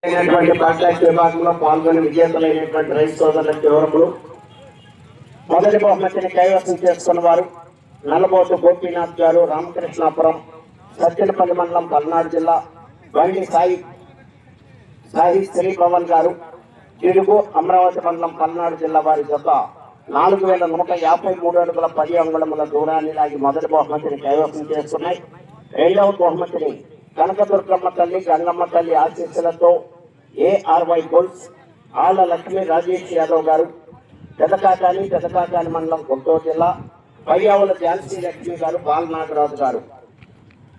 Contract విభాగంలో పాల్గొని విజేతలైనటువంటి రైతు సోదరులకు వివరములు. మొదటి బహుమతిని కైవసం చేసుకున్న వారు నల్లబోతు గోపీనాథ్ గారు, రామకృష్ణాపురం, సత్యనపల్లి మండలం, పల్నాడు జిల్లా. బండి సాయి శ్రీభవన్ గారు, జిడుగు, అమరావతి మండలం, పల్నాడు జిల్లా వారి జత 4153 అడుగుల 10 అంగుళముల దూరాన్ని లాగి మొదటి బహుమతిని కైవసం చేసుకున్నాయి. రెండవ బహుమతిని కనకదుర్గమ్మ తల్లి, గంగమ్మ తల్లి ఆశీస్సులతో ARY గోల్స్ ఆళ్ల లక్ష్మీ రాజేష్ యాదవ్ గారు, పెదకాకాని మండలం, గుంటూరు జిల్లా. పయ్యావుల ఝాన్సీ లక్ష్మి గారు, బాలనాగరాజు గారు,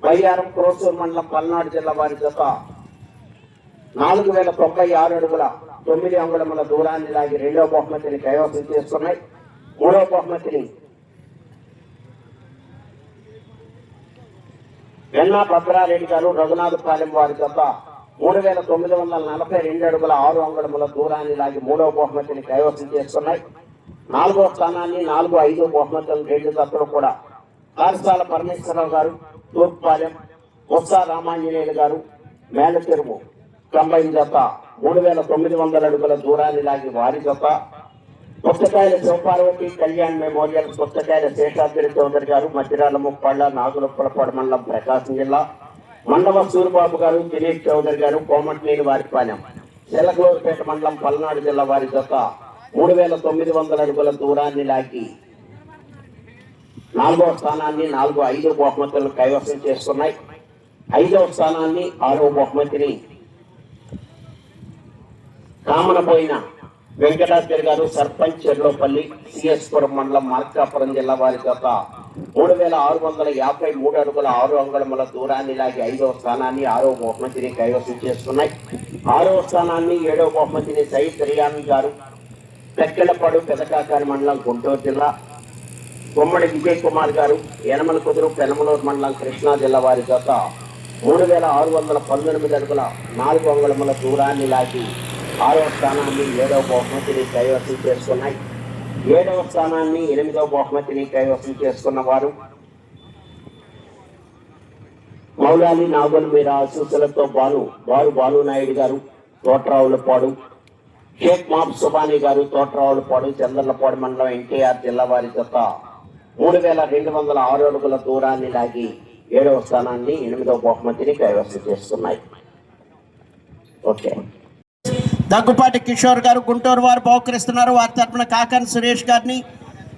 బయ్యారం, క్రోసూరు మండలం, పల్నాడు జిల్లా వారి జత 4096 అడుగుల 9 అంగుళముల దూరాన్ని లాగి రెండవ బహుమతిని కైవసం చేసుకున్నాయి. మూడవ బహుమతిని వెన్నా భద్రారెడ్డి గారు, రఘునాథపాలెం వారి జత 3942 అడుగుల 6 అంగుళముల దూరాన్ని లాగి మూడవ బహుమతిని కైవసం చేసుకున్నాయి. నాలుగవ స్థానాన్ని 4, 5 బహుమతులు రెండు జతలు కూడా పాఠశాల పరమేశ్వరరావు గారు, తూర్పుపాలెం, బొత్స రామాంజనేయులు గారు, మేలచెరువు కంబైన్ జత 3900 అడుగుల దూరాన్ని లాగి వారి జత. పుస్తకాయల శివపార్వతి కళ్యాణ్ మెమోరియల్, పుస్తకాయల శేషాద్రి చౌదరి గారు, మధ్యరాల ముప్పాళ్ల, నాగులపులపాడు మండలం, ప్రకాశం జిల్లా. మండవ సూరిబాబు గారు, దినేష్ చౌదరి గారు, కోమటినేని వారిపాలెం, చెల్లగలూరుపేట మండలం, పల్నాడు జిల్లా వారి జత 3900 అడుగుల దూరాన్ని లాగి నాలుగవ స్థానాన్ని 4, 5 బహుమతులను కైవసం చేసుకున్నాయి. ఐదవ స్థానాన్ని 6వ బహుమతిని కామనపోయిన వెంకటాద్రి గారు, సర్పంచ్, చెర్లోపల్లి, సిఎస్పురం మండలం, మార్కాపురం జిల్లా వారి జత 3653 అడుగుల 6 అంగుళముల దూరాన్ని లాగి ఐదవ స్థానాన్ని 6వ బహుమతిని కైవసం చేస్తున్నాయి. 6వ స్థానాన్ని 7వ బహుమతిని సయ్యద్ రియాన్ గారు, తెక్కెలపాడు, పెదకాకాని మండలం, గుంటూరు జిల్లా. గుమ్మడి విజయ్ కుమార్ గారు, యనమల కుదురు, పెనమలూరు మండలం, కృష్ణా జిల్లా వారి జత 3619 అడుగుల 4 అంగుళముల దూరాన్ని లాగి 6వ స్థానాన్ని 7వ బహుమతిని కైవసం చేసుకున్నాయి. 7వ స్థానాన్ని 8వ బహుమతిని కైవసం చేసుకున్న వారు మౌలాలి నాగుల మీర ఆశీస్సులతో బాలు నాయుడు గారు, తోట్రావులపాడు, షేక్ మాబ్ సుబానీ గారు, తోట్రావులపాడు, చంద్రలపాడు మండలం, ఎన్టీఆర్ జిల్లా వారి జత 3206 అడుగుల దూరాన్ని లాగి 7వ స్థానాన్ని 8వ బహుమతిని కైవసం చేస్తున్నాయి. ఓకే. దగ్గుపాటి కిషోర్ గారు, గుంటూరు వారు బహుకరిస్తున్నారు. వారి తరఫున కాకాని సురేష్ గారిని,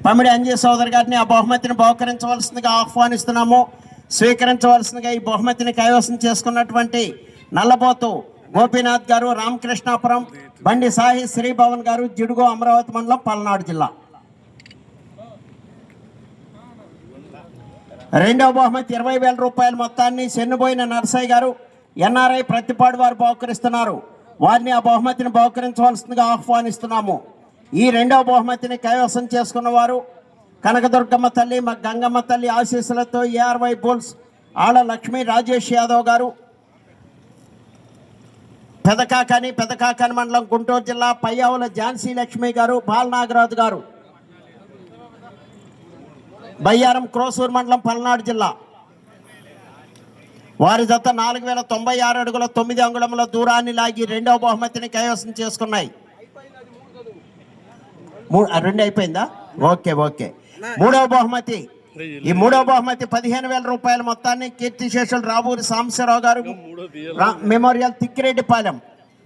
పమిడి అంజయ్ సోదర్ గారిని ఆ బహుమతిని బహుకరించవలసిందిగా ఆహ్వానిస్తున్నాము. స్వీకరించవలసిందిగా ఈ బహుమతిని కైవసం చేసుకున్నటువంటి నల్లబోతు గోపీనాథ్ గారు, రామకృష్ణాపురం, బండి సాయి శ్రీభవన్ గారు, జిడుగు, అమరావతి మండలం, పల్నాడు జిల్లా. రెండవ బహుమతి 20,000 రూపాయల మొత్తాన్ని చెన్నుబోయిన నర్సయ్య గారు, NRI ప్రతిపాడు వారు బహుకరిస్తున్నారు. వారిని ఆ బహుమతిని బహుకరించవలసిందిగా ఆహ్వానిస్తున్నాము. ఈ రెండవ బహుమతిని కైవసం చేసుకున్న వారు కనకదుర్గమ్మ తల్లి, గంగమ్మ తల్లి ఆశీస్సులతో ARY బుల్స్ ఆళ్ల లక్ష్మీ రాజేష్ యాదవ్ గారు, పెదకాకాని మండలం, గుంటూరు జిల్లా. పయ్యావుల ఝాన్సీ లక్ష్మి గారు, బాలనాగరాజు గారు, బయ్యారం, క్రోసూరు మండలం, పల్నాడు జిల్లా. వారి జత 4096 అడుగుల 9 అంగుళముల దూరాన్ని లాగి రెండవ బహుమతిని కైవసం చేసుకున్నాయి. 2 అయిపోయిందా? ఓకే. మూడవ బహుమతి, ఈ మూడవ బహుమతి 15,000 రూపాయల మొత్తాన్ని కీర్తిశేషులు రాబూరి సాంబశివరావు గారు, మెమోరియల్, తిక్కిరెడ్డిపాలెం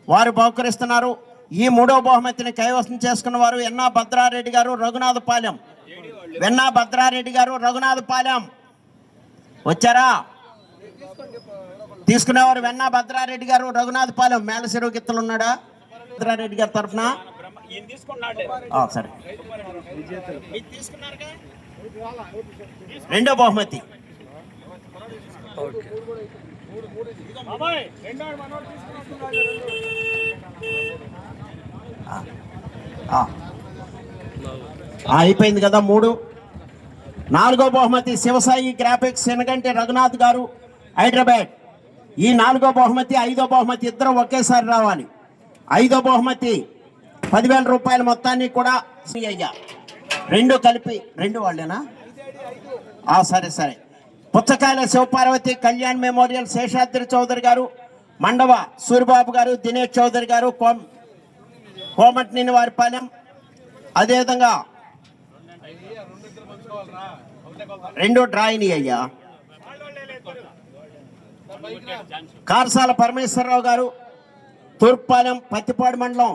వారు బహుకరిస్తున్నారు. ఈ మూడవ బహుమతిని కైవసం చేసుకున్న వారు వెన్నా భద్రారెడ్డి గారు, రఘునాథపాలెం వచ్చారా? తీసుకునేవారు వెన్నా భద్రారెడ్డి గారు, రఘునాథపాలెం. మేలచెరువు గిత్తలు ఉన్నాడా? భద్రారెడ్డి గారి తరఫున సరే. రెండో బహుమతి అయిపోయింది కదా. 3. 4వ బహుమతి శివసాయి గ్రాఫిక్స్, శనగంటి రఘునాథ్ గారు, హైదరాబాద్. ఈ 4వ బహుమతి, 5వ బహుమతి ఇద్దరు ఒకేసారి రావాలి. 5వ బహుమతి 10,000 రూపాయల మొత్తాన్ని కూడా రెండు కలిపి 2 వాళ్ళేనా? సరే. పుచ్చకాయల శివపార్వతి కళ్యాణ్ మెమోరియల్, శేషాద్రి చౌదరి గారు, మండవ సూరిబాబు గారు, దినేష్ చౌదరి గారు, కోమటినేని వారిపాలెం. అదేవిధంగా 2 డ్రాయిని అయ్యా. కార్సాల పరమేశ్వరరావు గారు, తూర్పుపాలెం, పత్తిపాడు మండలం,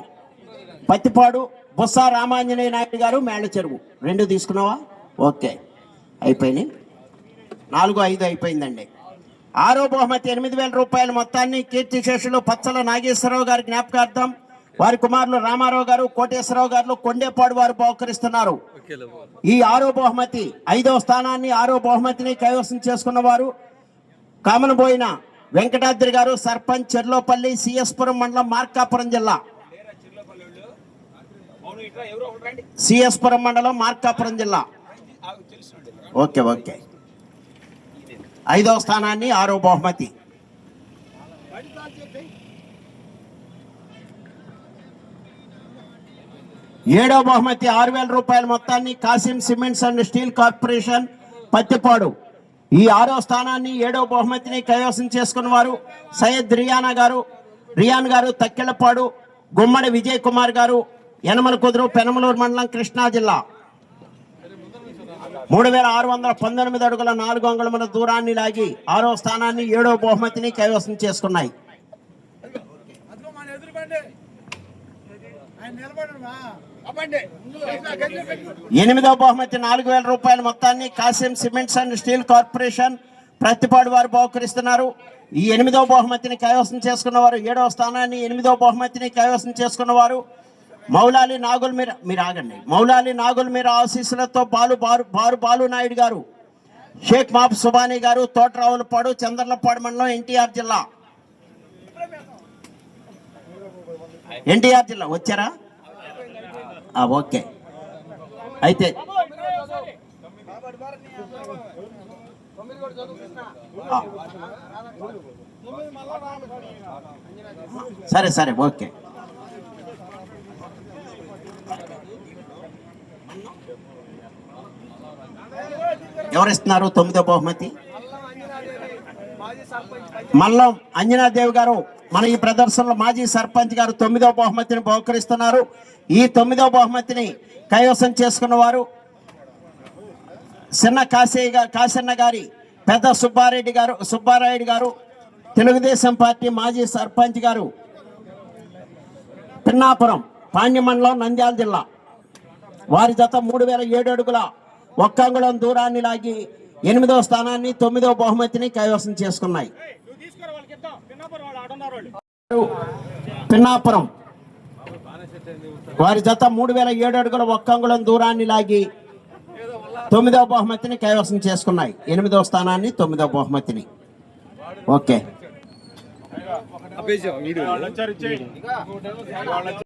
పత్తిపాడు. బుస్సా రామాంజనేయ నాయుడు గారు, మేళ్ళ చెరువు. 2 తీసుకున్నావా? ఓకే, అయిపోయినాయి. 4, 5 అయిపోయిందండి. 6వ బహుమతి 8,000 రూపాయల మొత్తాన్ని కీర్తిశేషులు పచ్చల నాగేశ్వరరావు గారి జ్ఞాపకార్థం వారి కుమారులు రామారావు గారు, కోటేశ్వరరావు గారు, కొండేపాడు వారు బహుకరిస్తున్నారు. ఈ 6వ బహుమతి 5వ స్థానాన్ని 6వ బహుమతిని కైవసం చేసుకున్న వారు కామనబోయిన వెంకటాద్రి గారు, సర్పంచ్, చెర్లోపల్లి, సిఎస్పురం మండలం, మార్కాపురం జిల్లా. సిఎస్పురం మండలం, మార్కాపురం జిల్లా. Okay okay. 5వ స్థానాన్ని 6వ బహుమతి. 7వ బహుమతి 6,000 రూపాయల మొత్తాన్ని Kasim cements and steel corporation, Pattipadu. ఈ 6వ స్థానాన్ని 7వ బహుమతిని కైవసం చేసుకున్న వారు సయ్యద్ రియాన్ గారు, తక్కెళ్ళపాడు. గుమ్మడి విజయ్ కుమార్ గారు, యనమల కుదురు, పెనమలూరు మండలం, కృష్ణా జిల్లా. 3,619 అడుగుల 4 అంగుళముల దూరాన్ని లాగి 6వ స్థానాన్ని 7వ బహుమతిని కైవసం చేసుకున్నాయి. 8వ బహుమతి 4,000 రూపాయల మొత్తాన్ని Kasim cements and steel corporation, Prathipadu వారు బహుకరిస్తున్నారు. ఈ 8వ బహుమతిని కైవసం చేసుకున్న వారు 7వ స్థానాన్ని 8వ బహుమతిని కైవసం చేసుకున్న వారు మౌలాలి నాగుల్ మీర. మీరు ఆగండి. మౌలాలి నాగుల్ మీర ఆశీస్సులతో బాలు నాయుడు గారు, షేక్ మాబ్ సుబానీ గారు, తోటరావులపాడు, చంద్రలపాడు మండలం, ఎన్టీఆర్ జిల్లా. ఎన్టీఆర్ జిల్లా వచ్చారా? ఓకే. అయితే సరే సరే ఓకే. ఎవరిస్తున్నారు 9వ బహుమతి? మల్లం అంజనాదేవి గారు, మన ఈ ప్రదర్శనలో మాజీ సర్పంచ్ గారు 9వ బహుమతిని బహుకరిస్తున్నారు. ఈ 9వ బహుమతిని కైవసం చేసుకున్న వారు చిన్న కాశన్న గారి పెద్ద సుబ్బారాయుడు గారు, తెలుగుదేశం పార్టీ మాజీ సర్పంచ్ గారు, పిన్నాపురం, పాండ్య మండలం, నంద్యాల జిల్లా. వారి జత 3,007 అడుగుల 1 అంగుళం దూరాన్ని లాగి 8వ స్థానాన్ని 9వ బహుమతిని కైవసం చేసుకున్నాయి. పిన్నాపురం వారి జత 3,007 అడుగుల 1 అంగుళం దూరాన్ని లాగి 9వ బహుమతిని కైవసం చేసుకున్నాయి. 8వ స్థానాన్ని 9వ బహుమతిని. ఓకే.